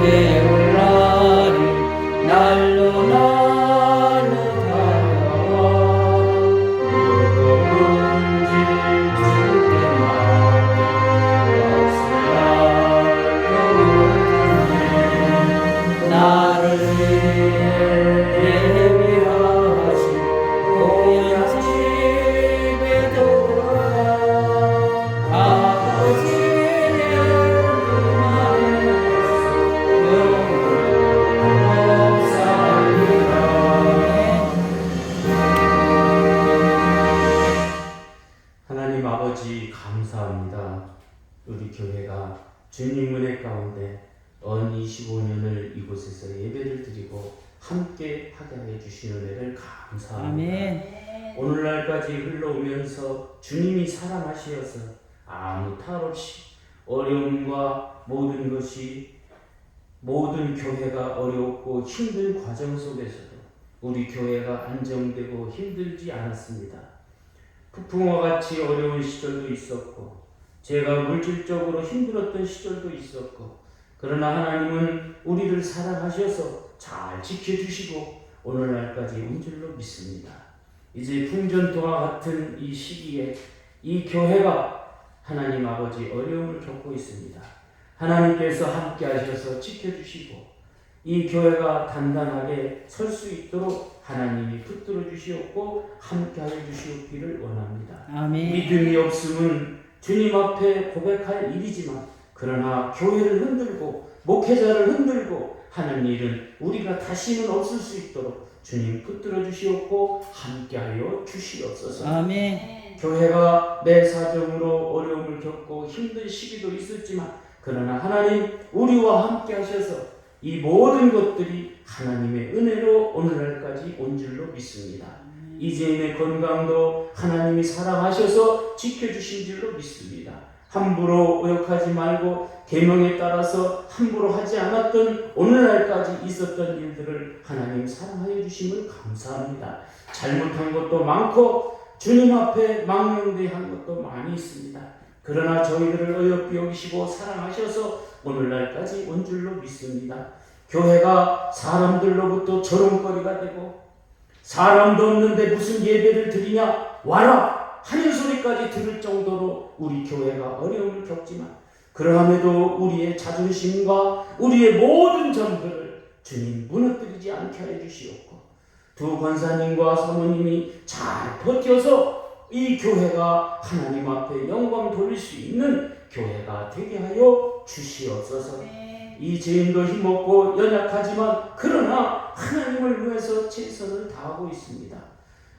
배울 날이 날로 날로 다가와 무거운 짐 주께 맡겨 역사하여 나를 위해 예비하신 고향 집에 돌아가 아버지의 은혜에서 영원히 살리라. 하나님 아버지 감사합니다. 우리 교회가 주님 은혜 가운데 언 25년을 이곳에서 예배를 드리고 함께 하게 해 주신 은혜를 감사합니다. 아멘. 오늘날까지 흘러오면서 주님이 사랑하시어서 아무 탈 없이 어려움과 모든 것이 모든 교회가 어렵고 힘든 과정 속에서도 우리 교회가 안정되고 힘들지 않았습니다. 폭풍과 같이 어려운 시절도 있었고 제가 물질적으로 힘들었던 시절도 있었고 그러나 하나님은 우리를 사랑하셔서 잘 지켜주시고 오늘날까지 온 줄로 믿습니다. 이제 풍전토와 같은 이 시기에 이 교회가 하나님 아버지 어려움을 겪고 있습니다. 하나님께서 함께 하셔서 지켜주시고 이 교회가 단단하게 설 수 있도록 하나님이 붙들어 주시옵고 함께 하여 주시옵기를 원합니다. 아멘. 믿음이 없음은 주님 앞에 고백할 일이지만 그러나 교회를 흔들고 목회자를 흔들고 하는 일은 우리가 다시는 없을 수 있도록 주님 붙들어 주시옵고 함께하여 주시옵소서. 아멘. 교회가 내 사정으로 어려움을 겪고 힘든 시기도 있었지만 그러나 하나님 우리와 함께 하셔서 이 모든 것들이 하나님의 은혜로 오늘날까지 온 줄로 믿습니다. 이재인의 건강도 하나님이 사랑하셔서 지켜주신 줄로 믿습니다. 함부로 오역하지 말고 계명에 따라서 함부로 하지 않았던 오늘날까지 있었던 일들을 하나님 사랑하여 주심을 감사합니다. 잘못한 것도 많고 주님 앞에 망령되한 것도 많이 있습니다. 그러나 저희들을 어여삐 여기시고 사랑하셔서 오늘날까지 온 줄로 믿습니다. 교회가 사람들로부터 조롱거리가 되고 사람도 없는데 무슨 예배를 드리냐 와라 하는 소리까지 들을 정도로 우리 교회가 어려움을 겪지만 그러함에도 우리의 자존심과 우리의 모든 점들을 주님 무너뜨리지 않게 해 주시옵고 두 권사님과 사모님이 잘 버텨서 이 교회가 하나님 앞에 영광 돌릴 수 있는 교회가 되게 하여 주시옵소서. 이 죄인도 힘없고 연약하지만 그러나 하나님을 위해서 최선을 다하고 있습니다.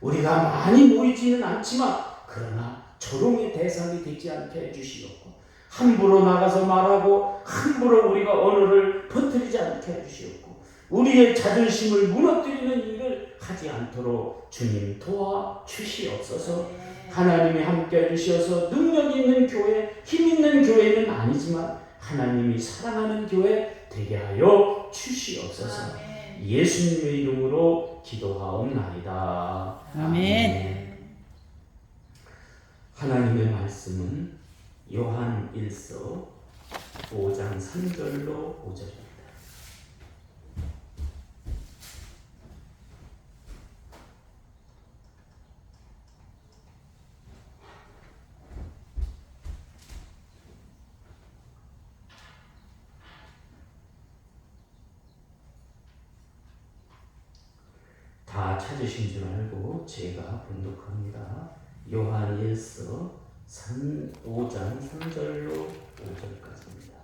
우리가 많이 모이지는 않지만 그러나 조롱의 대상이 되지 않게 해주시옵고 함부로 나가서 말하고 함부로 우리가 언어를 퍼뜨리지 않게 해주시옵고 우리의 자존심을 무너뜨리는 일을 하지 않도록 주님 도와주시옵소서. 하나님이 함께 해주셔서 능력 있는 교회, 힘 있는 교회는 아니지만 하나님이 사랑하는 교회 되게 하여 주시옵소서. 예수님의 이름으로 기도하옵나이다. 아멘. 하나님의 말씀은 요한 1서 5장 3절로 5절입니다. 다 찾으신 줄 알고 제가 봉독합니다. 요한 1서 5장 3절로 5절까지입니다.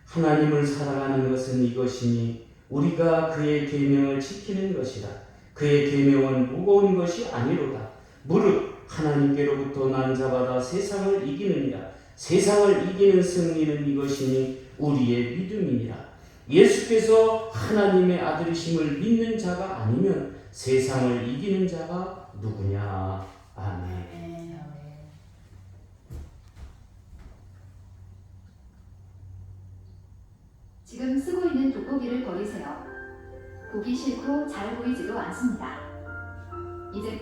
하나님을 사랑하는 것은 이것이니 우리가 그의 계명을 지키는 것이라. 그의 계명은 무거운 것이 아니로다. 무릇 하나님께로부터 난 자마다 세상을 이기느니라. 세상을 이기는 승리는 이것이니 우리의 믿음이니라. 예수께서 하나님의 아들이심을 믿는 자가 아니면 세상을 이기는 자가 누구냐. 아멘. 지금 쓰고 있는 돋보기를 버리세요. 보기 싫고 잘 보이지도 않습니다. 이제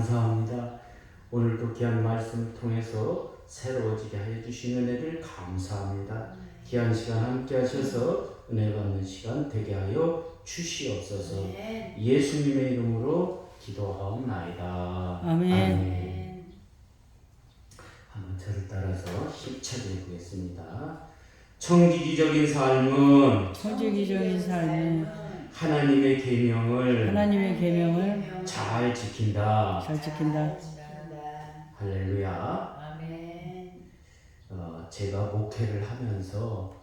감사합니다. 오늘도 귀한 말씀을 통해서 새로워지게 하여 주신 은혜를 감사합니다. 귀한 시간 함께 하셔서 은혜 받는 시간 되게 하여 주시옵소서. 아멘. 예수님의 이름으로 기도하옵나이다. 아멘. 한번 저를 따라서 힘차게 해보겠습니다. 청지기적인 삶은 청지기적인 삶은 하나님의 계명을 하나님의 계명을 잘 지킨다. 잘 지킨다. 할렐루야. 아멘. 제가 목회를 하면서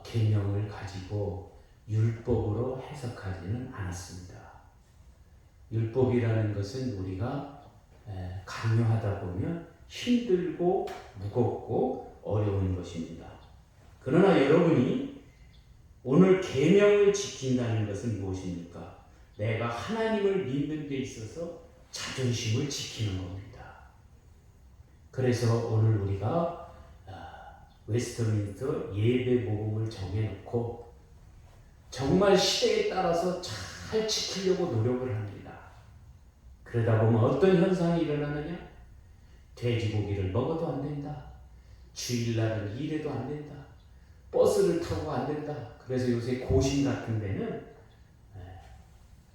계명을 가지고 율법으로 해석하지는 않았습니다. 율법이라는 것은 우리가 강요하다 보면 힘들고 무겁고 어려운 것입니다. 그러나 여러분이 오늘 계명을 지킨다는 것은 무엇입니까? 내가 하나님을 믿는 데 있어서 자존심을 지키는 겁니다. 그래서 오늘 우리가 웨스트민스터 예배 모금을 정해놓고 정말 시대에 따라서 잘 지키려고 노력을 합니다. 그러다 보면 어떤 현상이 일어나느냐? 돼지고기를 먹어도 안 된다. 주일날은 일해도 안 된다. 버스를 타고 안 된다. 그래서 요새 고신 같은 데는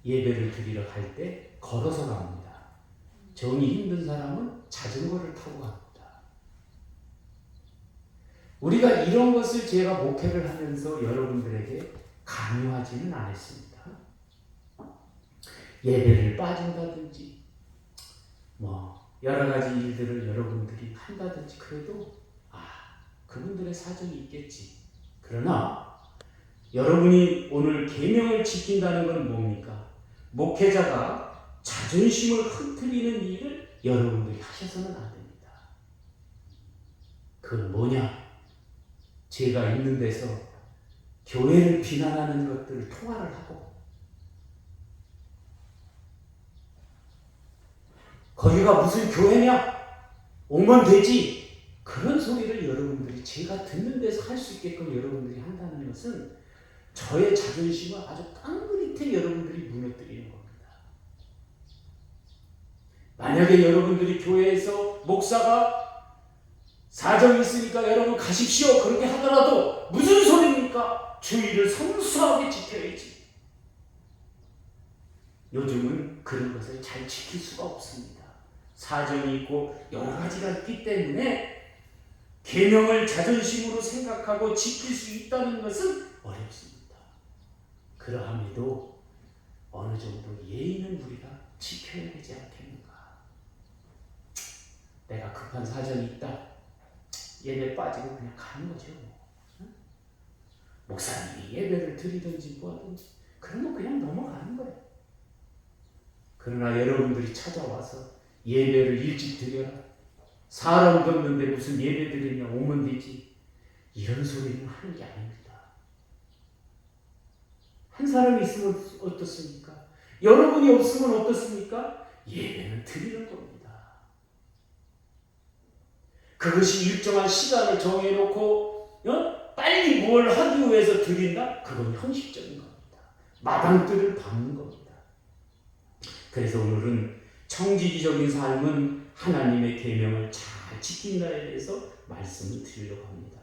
예배를 드리러 갈 때 걸어서 갑니다. 정이 힘든 사람은 자전거를 타고 갑니다. 우리가 이런 것을 제가 목회를 하면서 여러분들에게 강요하지는 않았습니다. 예배를 빠진다든지 여러 가지 일들을 여러분들이 한다든지 그래도 그분들의 사정이 있겠지. 그러나 여러분이 오늘 계명을 지킨다는 건 뭡니까? 목회자가 자존심을 흐트리는 일을 여러분들이 하셔서는 안 됩니다. 그건 뭐냐? 제가 있는 데서 교회를 비난하는 것들을 통화를 하고 거기가 무슨 교회냐? 오면 되지. 그런 소리를 여러분들이 제가 듣는 데서 할 수 있게끔 여러분들이 한다는 것은 저의 자존심을 아주 깡그리게 여러분들이 무너뜨리는 겁니다. 만약에 여러분들이 교회에서 목사가 사정이 있으니까 여러분 가십시오 그렇게 하더라도 무슨 소리입니까? 주의를 성수하게 지켜야지. 요즘은 그런 것을 잘 지킬 수가 없습니다. 사정이 있고 여러 가지가 있기 때문에 계명을 자존심으로 생각하고 지킬 수 있다는 것은 어렵습니다. 그러함에도 어느 정도 예의는 우리가 지켜야 되지 않겠는가? 내가 급한 사정이 있다. 예배 빠지고 그냥 가는 거죠. 목사님이 예배를 드리든지 뭐하든지 그러면 그냥 넘어가는 거예요. 그러나 여러분들이 찾아와서 예배를 일찍 드려라. 사람도 없는데 무슨 예배 드리냐 오면 되지. 이런 소리는 하는 게 아닙니다. 한 사람이 있으면 어떻습니까? 여러분이 없으면 어떻습니까? 예배는 드리는 겁니다. 그것이 일정한 시간을 정해놓고 빨리 뭘 하기 위해서 드린다? 그건 형식적인 겁니다. 마당들을 밟는 겁니다. 그래서 오늘은 청지기적인 삶은 하나님의 계명을 잘 지킨다에 대해서 말씀을 드리려고 합니다.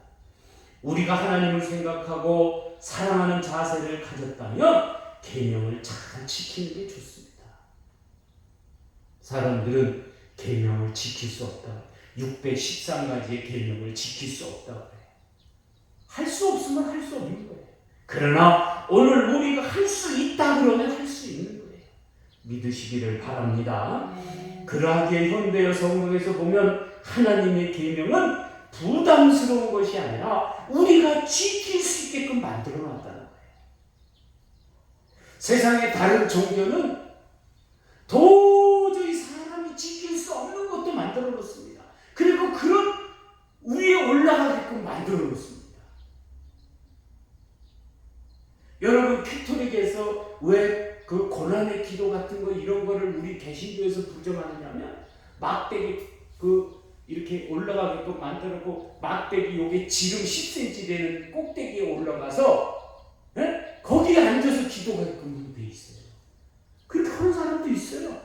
우리가 하나님을 생각하고 사랑하는 자세를 가졌다면 계명을 잘 지키는 게 좋습니다. 사람들은 계명을 지킬 수 없다. 613가지의 계명을 지킬 수 없다고 해요. 할 수 없으면 할 수 없는 거예요. 그러나 오늘 우리가 할 수 있다 그러면 할 수 있는 거예요. 믿으시기를 바랍니다. 그러하기에 현대 성경에서 보면 하나님의 계명은 부담스러운 것이 아니라 우리가 지킬 수 있게끔 만들어 놨다는 거예요. 세상의 다른 종교는 도저히 사람이 지킬 수 없는 것도 만들어 놓습니다. 그리고 그런 위에 올라가게끔 만들어 놓습니다. 여러분 캐톨릭에서 왜 그 고난의 기도 같은 거 이런 거를 우리 개신교에서 부정하느냐면 막대기 이렇게 올라가게끔 만들었고 막대기 요게 지름 10cm 되는 꼭대기에 올라가서 거기에 앉아서 기도하게끔 돼 있어요. 그렇게 하는 사람도 있어요.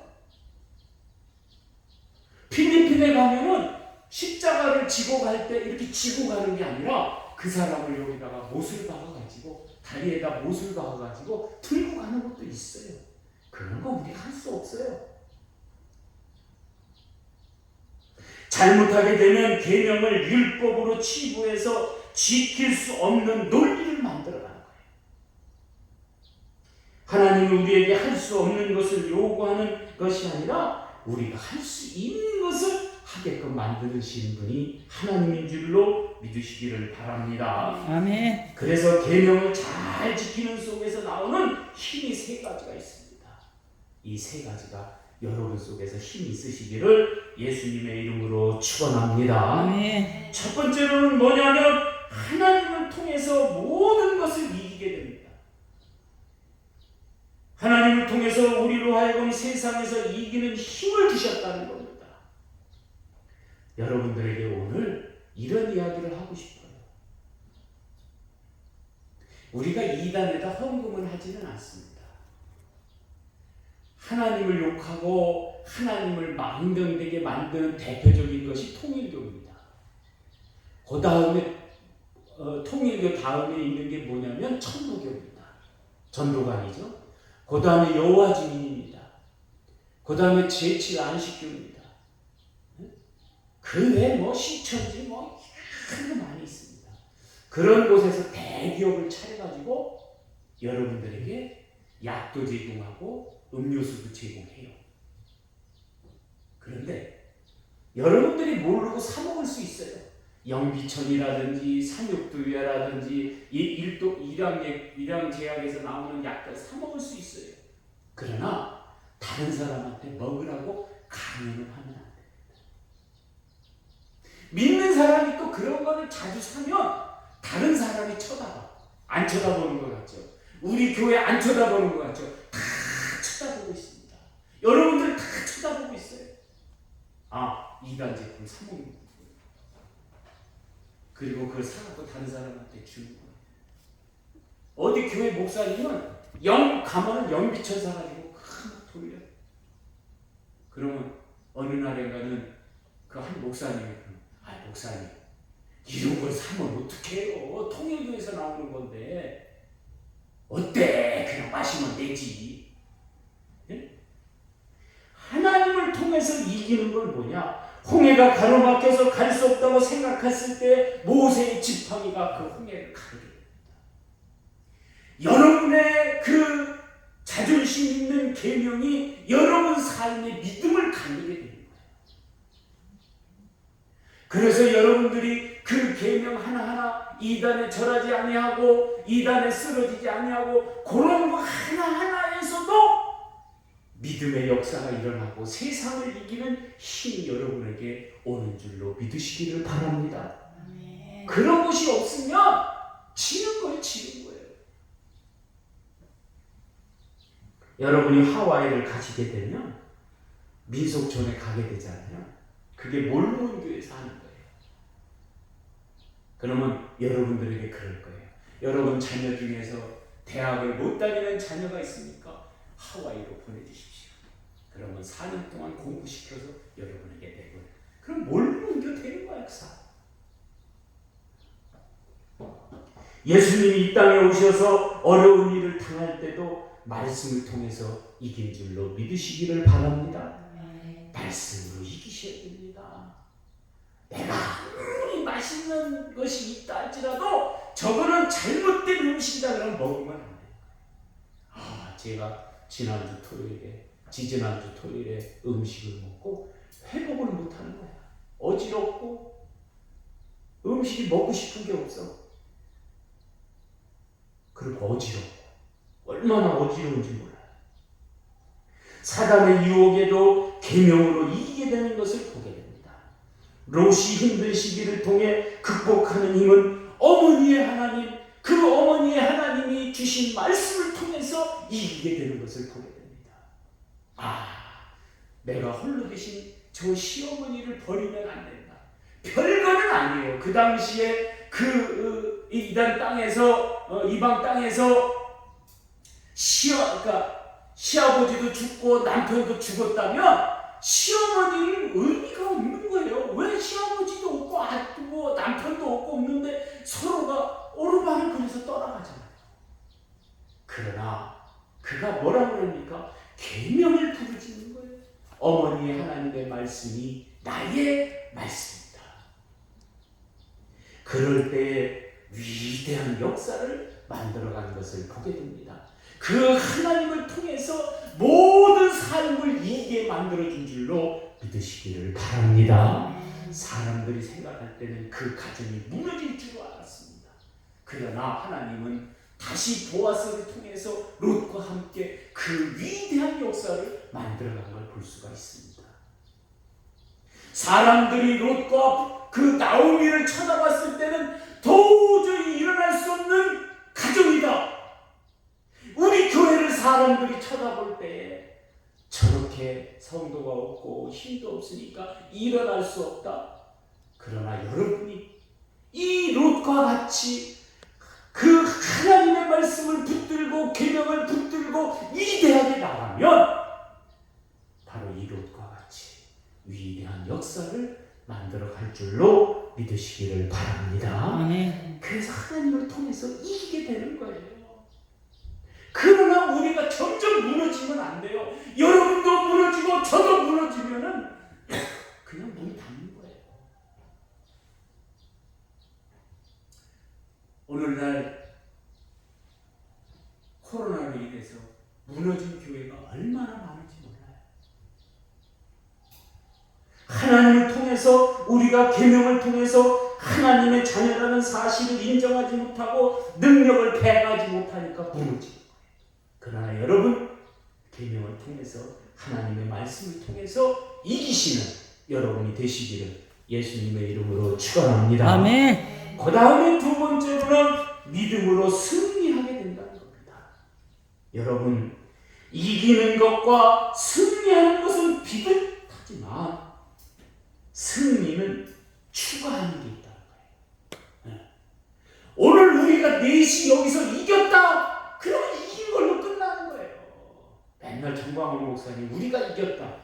믿음에 가면은 십자가를 지고 갈 때 이렇게 지고 가는 게 아니라 그 사람을 여기다가 못을 박아가지고 다리에다 못을 박아가지고 들고 가는 것도 있어요. 그런 거 우리가 할 수 없어요. 잘못하게 되면 계명을 율법으로 치부해서 지킬 수 없는 논리를 만들어가는 거예요. 하나님은 우리에게 할 수 없는 것을 요구하는 것이 아니라 우리가 할 수 있는 것을 하게끔 만드시는 분이 하나님인 줄로 믿으시기를 바랍니다. 아멘. 그래서 계명을 잘 지키는 속에서 나오는 힘이 세 가지가 있습니다. 이 세 가지가 여러분 속에서 힘이 있으시기를 예수님의 이름으로 축원합니다. 아멘. 첫 번째로는 뭐냐면 하나님을 통해서 모든 것을 이기게 됩니다. 하나님을 통해서 우리로 하여금 세상에서 이기는 힘을 주셨다는 겁니다. 여러분들에게 오늘 이런 이야기를 하고 싶어요. 우리가 이단에다 헌금을 하지는 않습니다. 하나님을 욕하고 하나님을 망령되게 만드는 대표적인 것이 통일교입니다. 그 다음에 통일교 다음에 있는 게 뭐냐면 천도교입니다. 전도관이죠. 그 다음에 여호와 증인입니다. 그 다음에 제7 안식교입니다. 그 외에 뭐 신천지 큰 거 많이 있습니다. 그런 곳에서 대기업을 차려가지고 여러분들에게 약도 제공하고 음료수도 제공해요. 그런데 여러분들이 모르고 사 먹을 수 있어요. 영비천이라든지 삼육두유라든지 일양제약에서 나오는 약들 사 먹을 수 있어요. 그러나 다른 사람한테 먹으라고 강요는 하면 안 됩니다. 믿는 사람이 또 그런 거를 자주 사면 다른 사람이 쳐다봐. 안 쳐다보는 것 같죠? 우리 교회 안 쳐다보는 것 같죠? 다 쳐다보고 있습니다. 여러분들 다 쳐다보고 있어요. 아, 이단 제품 사 먹는 거. 그리고 그걸 사갖고 다른 사람한테 주는 거예요. 어디 교회 목사님은 가면은 영비천 사가지고 큰 돌려. 그러면 어느 날인가는 그 한 목사님이 목사님 이런 걸 사면 어떡해요? 통일교에서 나오는 건데 어때? 그냥 마시면 되지. 예? 하나님을 통해서 이기는 건 뭐냐? 홍해가 가로막혀서 갈 수 없다고 생각했을 때 모세의 지팡이가 그 홍해를 가르게 됩니다. 여러분의 그 자존심 있는 계명이 여러분 삶의 믿음을 가르게 됩니다. 그래서 여러분들이 그 계명 하나하나 이단에 절하지 아니하고 이단에 쓰러지지 아니하고 그런 거 하나하나에서도 믿음의 역사가 일어나고 세상을 이기는 힘이 여러분에게 오는 줄로 믿으시기를 바랍니다. 아멘. 그런 것이 없으면 지는 거예요. 여러분이 하와이를 가시게 되면 민속촌에 가게 되잖아요. 그게 몰몬교에서 하는 거예요. 그러면 여러분들에게 그럴 거예요. 여러분 자녀 중에서 대학을 못 다니는 자녀가 있습니까? 하와이로 보내주십시오. 그러면 4년 동안 공부시켜서 여러분에게 내고 그럼 몰몬교 되는 거야. 예수님이 이 땅에 오셔서 어려운 일을 당할 때도 말씀을 통해서 이긴 줄로 믿으시기를 바랍니다. 말씀으로 이기셔야 됩니다. 내가 아무리 맛있는 것이 있다 할지라도 저거는 잘못된 음식이다 그러면 먹으면 안 돼요. 제가 지지난주 토요일에 음식을 먹고 회복을 못하는 거야. 어지럽고 음식이 먹고 싶은 게 없어. 그리고 어지럽고 얼마나 어지러운지 몰라요. 사단의 유혹에도 계명으로 이기게 되는 것을 보게 됩니다. 롯이 힘든 시기를 통해 극복하는 힘은 어머니의 하나님, 그 어머니의 하나님이 주신 말씀을 통해서 이기게 되는 것을 보게 됩니다. 내가 홀로 계신 저 시어머니를 버리면 안 된다. 별거는 아니에요. 그 당시에 이단 땅에서 이방 땅에서 시아버지도 죽고 남편도 죽었다면 시어머니는 의미가 없는 거예요. 왜 시아버지도 없고 아직도 뭐 남편도 없고 없는데 서로가 오르막을 그려서 떠나가잖아요. 그러나 그가 뭐라고 그럽니까? 계명을 부르짖는 거예요. 어머니의 하나님의 말씀이 나의 말씀이다. 그럴 때에 위대한 역사를 만들어가는 것을 보게 됩니다. 그 하나님을 통해서 모든 삶을 이기게 만들어준 줄로 믿으시기를 바랍니다. 사람들이 생각할 때는 그 가정이 무너질 줄 알았습니다. 그러나 하나님은 다시 보아스를 통해서 롯과 함께 그 위대한 역사를 만들어간 걸 볼 수가 있습니다. 사람들이 롯과 그 나오미를 쳐다봤을 때는 도저히 일어날 수 없는 가정이다. 우리 교회를 사람들이 쳐다볼 때 저렇게 성도가 없고 힘도 없으니까 일어날 수 없다. 그러나 여러분이 이 롯과 같이 그 하나님의 말씀을 붙들고 계명을 붙들고 위대하게 나가면 바로 이 롯과 같이 위대한 역사를 만들어 갈 줄로 믿으시기를 바랍니다. 아멘. 그래서 하나님을 통해서 이기게 되는 거예요. 그러나 우리가 점점 무너지면 안 돼요. 여러분도 무너지고 저도 무너지면은 그냥 문이 닫는 거예요. 오늘날 코로나로 인해서 무너진 교회가 얼마나 많은지 몰라요. 하나님을 통해서 우리가 계명을 통해서 하나님의 자녀라는 사실을 인정하지 못하고 능력을 배가하지 못하니까 무너지는 거예요. 그러나 여러분 계명을 통해서 하나님의 말씀을 통해서 이기시는 여러분이 되시기를 예수님의 이름으로 축원합니다. 아멘. 그 다음에 두 번째로는 믿음으로 승리하게 된다는 겁니다. 여러분 이기는 것과 승리하는 것은 비슷하지만 승리는 추가하는 게 있다는 거예요. 오늘 우리가 4시 여기서 이겼다. 그러면 이긴 걸로 끝나는 거예요. 맨날 정광훈 목사님 우리가 이겼다.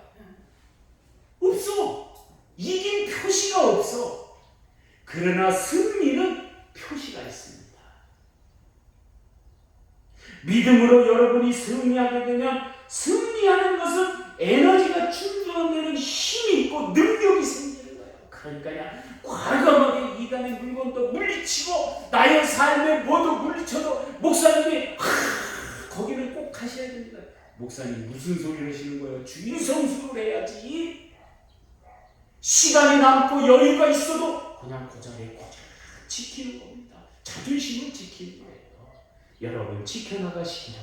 없어. 이긴 표시가 없어. 그러나 승리는 표시가 있습니다. 믿음으로 여러분이 승리하게 되면 승리하는 것은 에너지가 충전되는 힘이 있고 능력이 생기는 거예요. 그러니까 그냥 과감하게 이단의 물건도 물리치고 나의 삶에 뭐도 물리쳐도 목사님이 거기는 꼭 가셔야 됩니다. 목사님 무슨 소리를 하시는 거예요? 주일 성수를 해야지. 시간이 남고 여유가 있어도 그냥 그 자리에 고작 지키는 겁니다. 자존심을 지키는 거예요. 여러분 지켜나가시기를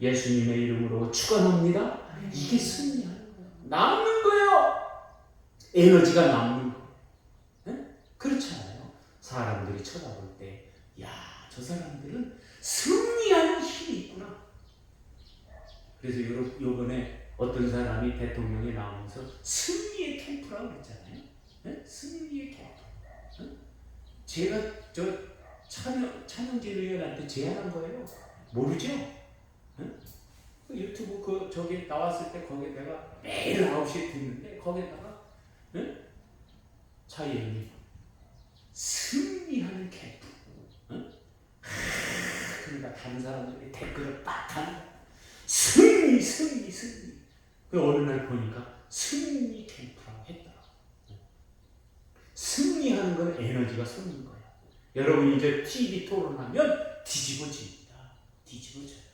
예수님의 이름으로 축원합니다. 이게 승리하는 거예요. 남는 거예요. 에너지가 남는 거예요. 네? 그렇지 않아요? 사람들이 쳐다볼 때 야, 저 사람들은 승리하는 힘이 있구나. 그래서 요번에 어떤 사람이 대통령에 나오면서 승리의 캠프라고 그랬잖아요. 네? 승리의 캠프. 네? 제가 저 찬영진 의원한테 제안한 거예요. 모르죠? 네? 유튜브 저기 나왔을 때 거기에 내가 매일 9시에 듣는데 거기에다가 네? 차 의원님 승리하는 캠프. 네? 그러니까 다른 사람들이 댓글을 딱 하는 거야. 승리. 그 어느 날 보니까 승리 캠프라고 했더라. 승리하는 건 에너지가 솟는 거야. 여러분 이제 TV 토론하면 뒤집어집니다. 뒤집어져요.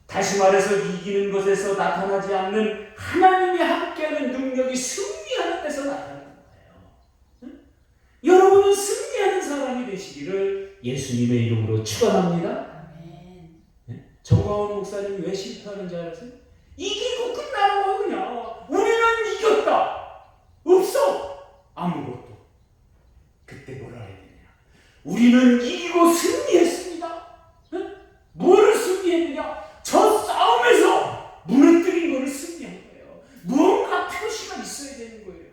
다시 말해서 이기는 것에서 나타나지 않는 하나님이 함께하는 능력이 승리하는 데서 나타나는 거예요. 응? 여러분은 승리하는 사람이 되시기를 예수님의 이름으로 축원합니다. 정광훈 목사님이 왜 실패하는지 알아세요? 이기고 끝나는 거야 그냥. 우리는 이겼다. 없어. 아무것도. 그때 뭐라 해야 되냐. 우리는 이기고 승리했습니다. 응? 뭐를 승리했느냐? 저 싸움에서 무너뜨린 거를 승리한 거예요. 무언가 표시가 있어야 되는 거예요.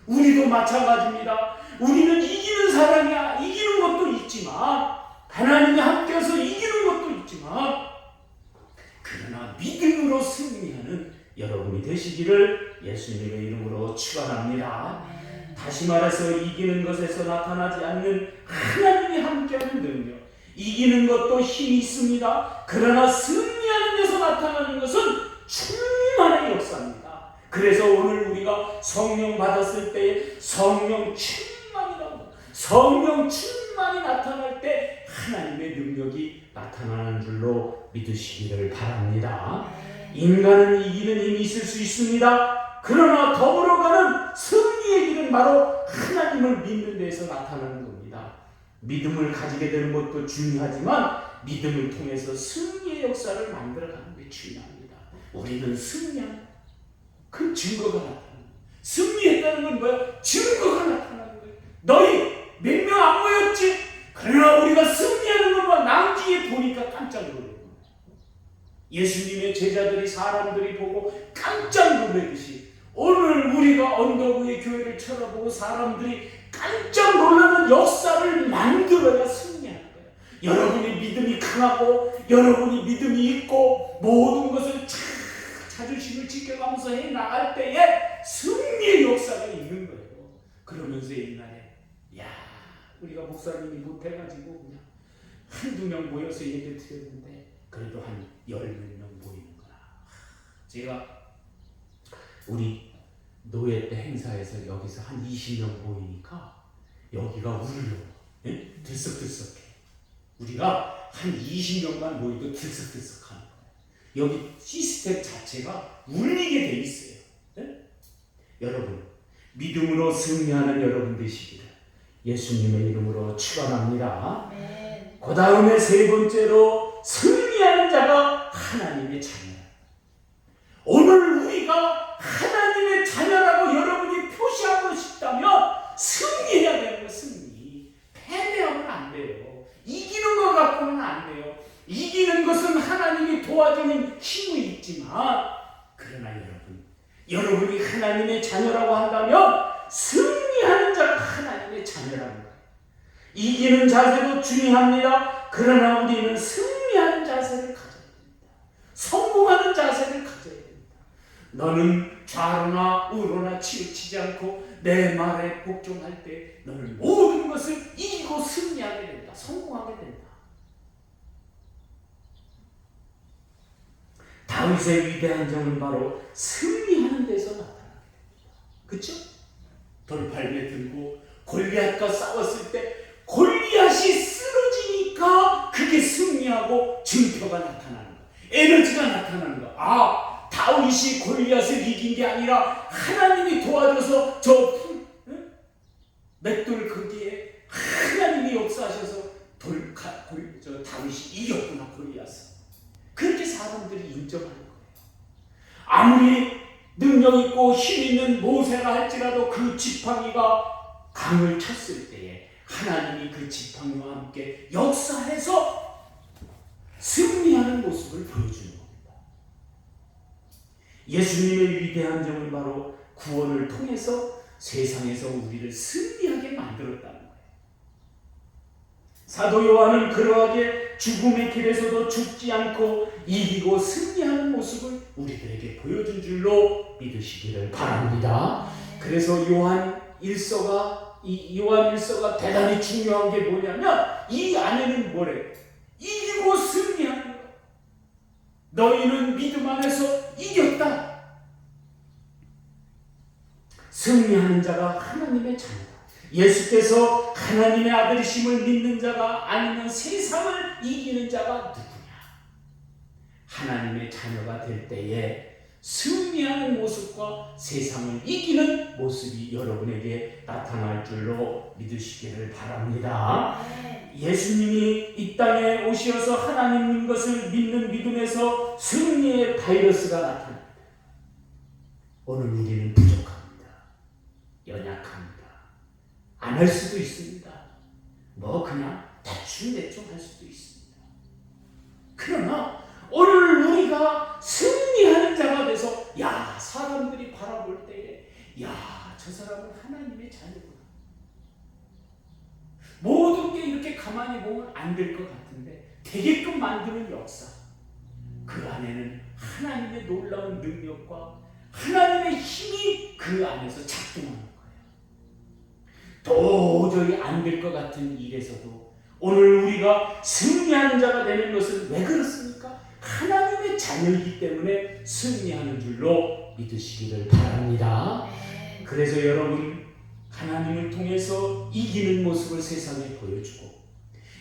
우리도 마찬가지입니다. 우리는 이기는 사람이야. 이기는 것도 있지만 하나님이 함께해서 이기는 것도 있지만 그러나 그러나 믿음으로 승리하는 여러분이 되시기를 예수님의 이름으로 축원합니다. 아멘. 다시 말해서 이기는 것에서 나타나지 않는 하나님이 함께하는 능력, 이기는 것도 힘이 있습니다. 그러나 승리하는 데서 나타나는 것은 충만의 역사입니다. 그래서 오늘 우리가 성령 받았을 때 성령 충만이라고, 성령 충만이 나타날 때 하나님의 능력이 나타나는 줄로 믿으시기를 바랍니다. 인간은 이기는 힘이 있을 수 있습니다. 그러나 더불어가는 승리의 길은 바로 하나님을 믿는 데에서 나타나는 겁니다. 믿음을 가지게 되는 것도 중요하지만 믿음을 통해서 승리의 역사를 만들어가는 게 중요합니다. 우리는 승리한 그 증거가 나타나는 거예요. 승리했다는 건 뭐야? 증거가 나타나는 거예요. 너희 몇 명 안 모였지? 그러나 우리가 승리하는 것만 남기에 보니까 깜짝 놀래요. 예수님의 제자들이 사람들이 보고 깜짝 놀라듯이 오늘 우리가 언덕 위의 교회를 쳐다보고 사람들이 깜짝 놀라는 역사를 만들어야 승리하는 거예요. 여러분이 믿음이 강하고 여러분이 믿음이 있고 모든 것을 자존심을 지켜가면서 해나갈 때에 승리의 역사가 있는 거예요. 그러면서 옛날에 우리가 목사님이 못해가지고 그냥 한두 명 모여서 예배 드렸는데 그래도 한 10몇 명 모이는구나. 제가 우리 노예 때 행사에서 여기서 한 20명 모이니까 여기가 울려. 예? 들썩들썩해. 우리가 한 20명만 모이도 들썩들썩하는 거예요. 여기 시스템 자체가 울리게 돼 있어요. 예? 여러분, 믿음으로 승리하는 여러분 되시기를 예수님의 이름으로 축원합니다. 그 다음에 세 번째로 승리하는 자가 하나님의 자녀. 오늘 우리가 하나님의 자녀라고 여러분이 표시하고 싶다면 승리해야 되는 거. 승리. 패배하면 안 돼요. 이기는 것 갖고는 안 돼요. 이기는 것은 하나님이 도와주는 힘이 있지만 그러나 여러분이 하나님의 자녀라고 한다면 승리하는 자가 하나님의 자녀라는 거예요. 이기는 자세도 중요합니다. 그러나 우리는 승리하는 자세를 가져야 됩니다. 성공하는 자세를 가져야 됩니다. 너는 좌로나 우로나 치우치지 않고 내 말에 복종할 때 너는 모든 것을 이기고 승리하게 된다. 성공하게 된다. 다윗의 위대한 점은 바로 승리하는 데서 나타나게 됩니다. 그렇죠? 돌팔매 들고 골리앗과 싸웠을 때 골리앗이 쓰러지니까 그게 승리하고 증표가 나타나는 거야. 에너지가 나타나는 거야. 다윗이 골리앗을 이긴 게 아니라 하나님이 도와줘서 저 맷돌 거기에 하나님이 역사하셔서 다윗이 이겼구나 골리앗을. 그렇게 사람들이 인정하는 거예요. 아무리 능력 있고 힘 있는 모세라 할지라도 그 지팡이가 강을 쳤을 때에 하나님이 그 지팡이와 함께 역사해서 승리하는 모습을 보여주는 겁니다. 예수님의 위대한 점은 바로 구원을 통해서 세상에서 우리를 승리하게 만들었다는 거예요. 사도 요한은 그러하게 죽음의 길에서도 죽지 않고 이기고 승리하는 모습을 우리들에게 보여준 줄로 믿으시기를 바랍니다. 그래서 요한 일서가 대단히 중요한 게 뭐냐면 이 안에는 뭐래? 이기고 승리하는 거. 너희는 믿음 안에서 이겼다. 승리하는 자가 하나님의 자녀다. 예수께서 하나님의 아들이심을 믿는 자가 아니면 세상을 이기는 자가 누구냐? 하나님의 자녀가 될 때에 승리하는 모습과 세상을 이기는 모습이 여러분에게 나타날 줄로 믿으시기를 바랍니다. 예수님이 이 땅에 오셔서 하나님인 것을 믿는 믿음에서 승리의 바이러스가 나타납니다. 오늘 우리는 부족합니다. 연약합니다. 안 할 수도 있습니다. 그냥 대충 할 수도 있습니다. 그러나 오늘 우리가 승리하는 자가 돼서 사람들이 바라볼 때에 저 사람은 하나님의 자녀구나. 모든 게 이렇게 가만히 보면 안 될 것 같은데 되게끔 만드는 역사. 그 안에는 하나님의 놀라운 능력과 하나님의 힘이 그 안에서 작동하는 거예요. 도저히 안 될 것 같은 일에서도 오늘 우리가 승리하는 자가 되는 것은 왜 그렇습니까? 하나님의 자녀이기 때문에 승리하는 줄로 믿으시기를 바랍니다. 그래서 여러분, 하나님을 통해서 이기는 모습을 세상에 보여주고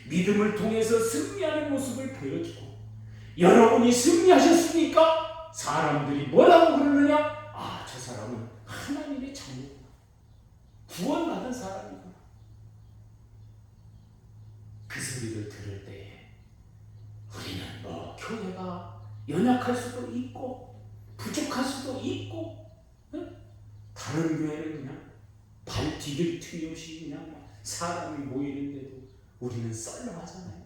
믿음을 통해서 승리하는 모습을 보여주고, 여러분이 승리하셨으니까 사람들이 뭐라고 그러느냐? 아, 저 사람은 하나님의 자녀구나, 구원받은 사람이구나. 그 소리를 들을 때에 우리는 뭐 교회가 연약할 수도 있고 부족할 수도 있고, 다른 교회는 그냥 발 디딜 틈이 없이 그냥 사람이 모이는데도 우리는 썰렁하잖아요.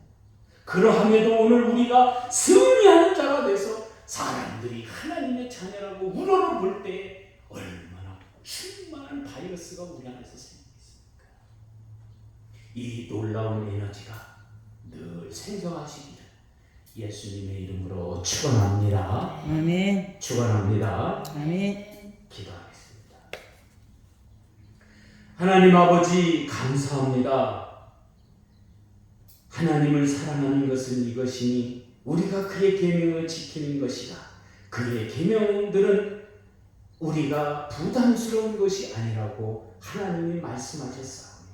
그러함에도 오늘 우리가 승리하는 자가 돼서 사람들이 하나님의 자녀라고 우러러볼 때 얼마나 충만한 바이러스가 우리 안에서 생기겠습니까? 이 놀라운 에너지가 늘 생성하시기를 예수님의 이름으로 축원합니다. 아멘. 축원합니다. 아멘. 기도하겠습니다. 하나님 아버지, 감사합니다. 하나님을 사랑하는 것은 이것이니 우리가 그의 계명을 지키는 것이다. 그의 계명들은 우리가 부담스러운 것이 아니라고 하나님이 말씀하셨사오니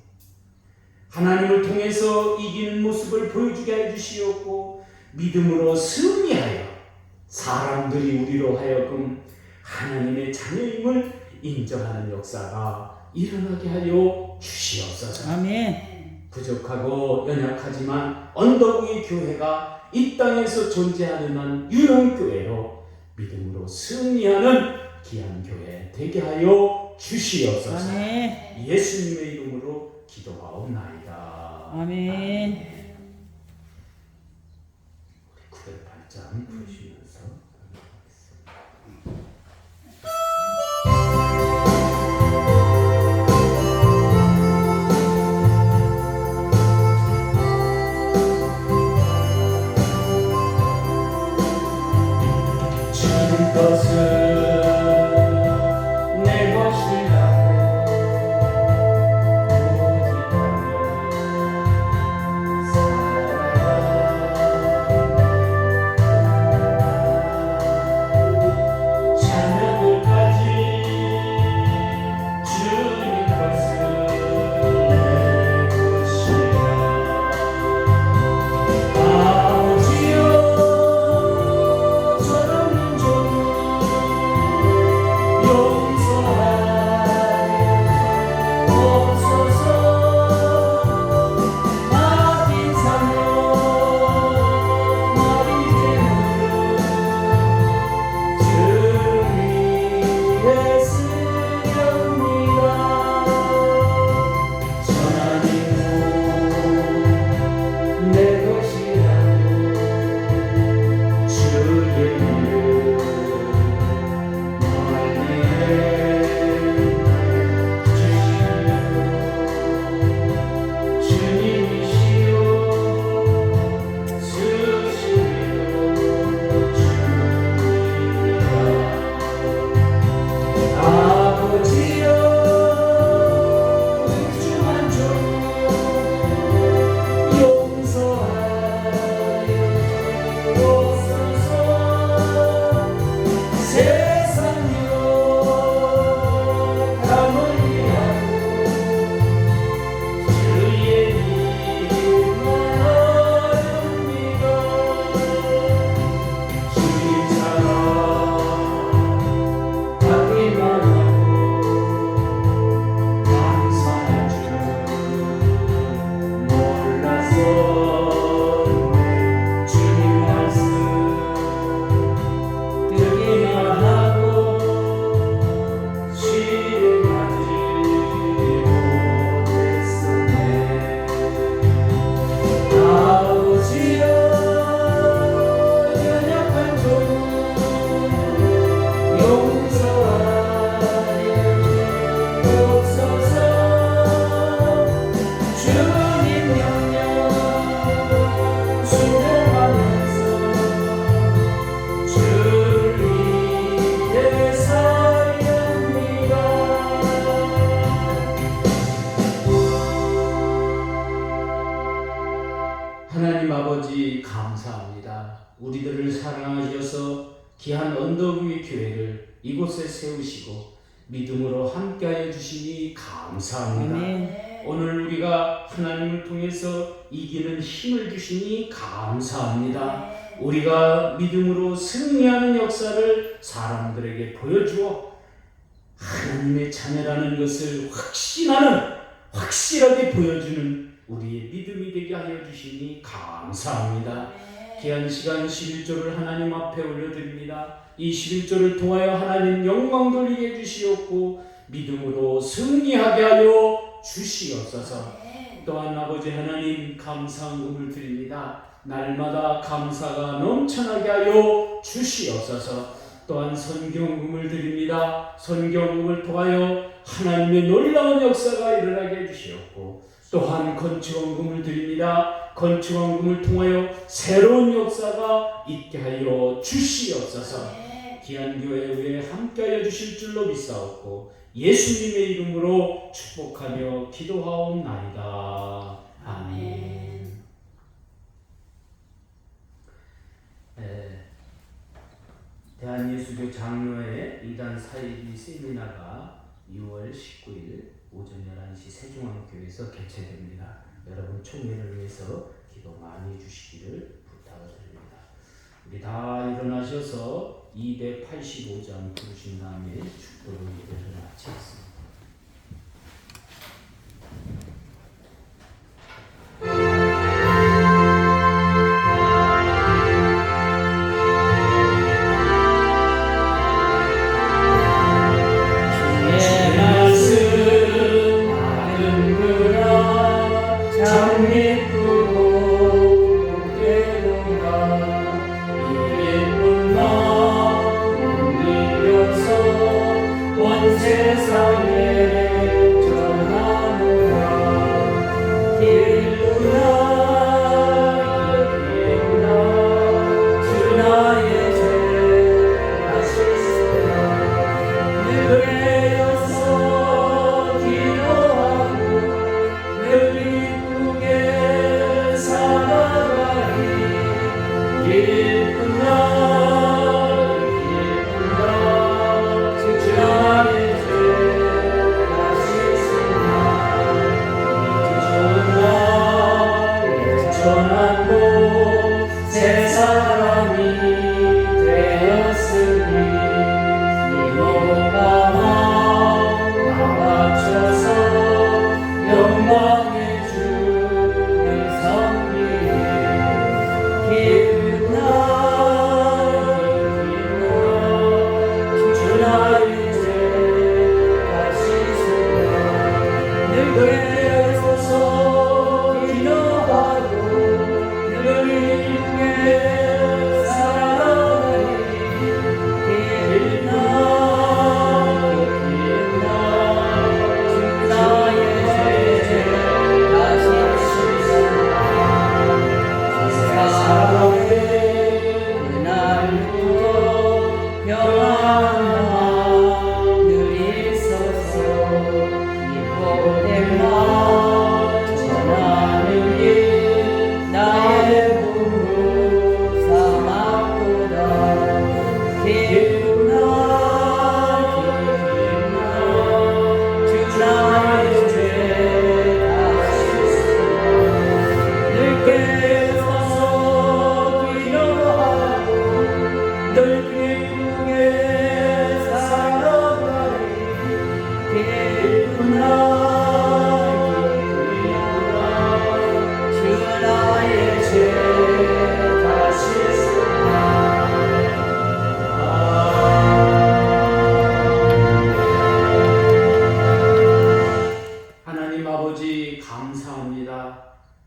하나님을 통해서 이기는 모습을 보여주게 해주시었고, 믿음으로 승리하여 사람들이 우리로 하여금 하나님의 자녀임을 인정하는 역사가 일어나게 하여 주시옵소서. 아멘. 부족하고 연약하지만 언덕 위의 교회가 이 땅에서 존재하는 한 유형 교회로 믿음으로 승리하는 귀한 교회 되게 하여 주시옵소서. 아멘. 예수님의 이름으로 기도하옵나이다. 아멘. 우리 구절 8장 부르시면서 하겠습니다. 주는 것은 내 것이라고 오직하며 살아가. 감사합니다. 우리들을 사랑하셔서 귀한 언덕 위의 교회를 이곳에 세우시고 믿음으로 함께하여 주시니 감사합니다. 아멘. 오늘 우리가 하나님을 통해서 이기는 힘을 주시니 감사합니다. 우리가 믿음으로 승리하는 역사를 사람들에게 보여주어 하나님의 자녀라는 것을 확실하게 보여주는 우리의 믿음이 되게 하여 주시니 감사합니다. 귀한 시간 11조를 하나님 앞에 올려드립니다. 이 11조를 통하여 하나님 영광 돌리게 해주시옵고 믿음으로 승리하게 하여 주시옵소서. 또한 아버지 하나님 감사함을 드립니다. 날마다 감사가 넘쳐나게 하여 주시옵소서. 또한 선경금을 드립니다. 선경금을 통하여 하나님의 놀라운 역사가 일어나게 해주시옵고 또한 건축원금을 드립니다. 건축원금을 통하여 새로운 역사가 있게 하여 주시옵소서. 귀한 교회 위에 함께하여 주실 줄로 믿사옵고 예수님의 이름으로 축복하며 기도하옵나이다. 아멘. 대한예수교 장로회 이단 사이비 세미나가 6월 19일 오전 11시 세종왕교회에서 개최됩니다. 여러분 총회를 위해서 기도 많이 해주시기를 부탁드립니다. 우리 다 일어나셔서 285장 부르신 다음에 축도로 예배를 마치겠습니다.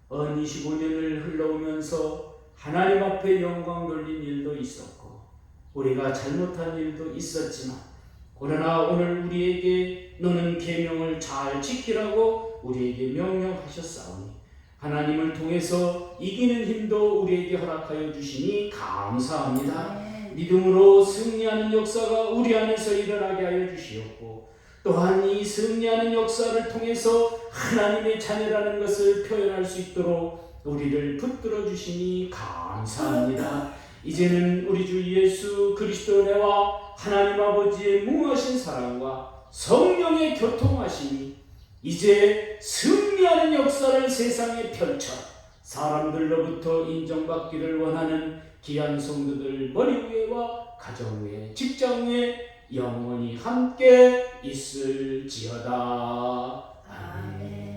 언 25년을 흘러오면서 하나님 앞에 영광 돌린 일도 있었고 우리가 잘못한 일도 있었지만 그러나 오늘 우리에게 너는 계명을 잘 지키라고 우리에게 명령하셨사오니 하나님을 통해서 이기는 힘도 우리에게 허락하여 주시니 감사합니다. 믿음으로 승리하는 역사가 우리 안에서 일어나게 하여 주시옵고 또한 이 승리하는 역사를 통해서 하나님의 자녀라는 것을 표현할 수 있도록 우리를 붙들어 주시니 감사합니다. 이제는 우리 주 예수 그리스도 은혜와 하나님 아버지의 무하신 사랑과 성령의 교통하심이 이제 승리하는 역사를 세상에 펼쳐 사람들로부터 인정받기를 원하는 귀한 성도들 머리 위에와 가정 위에 직장 위에 영원히 함께 있을지어다. 아멘.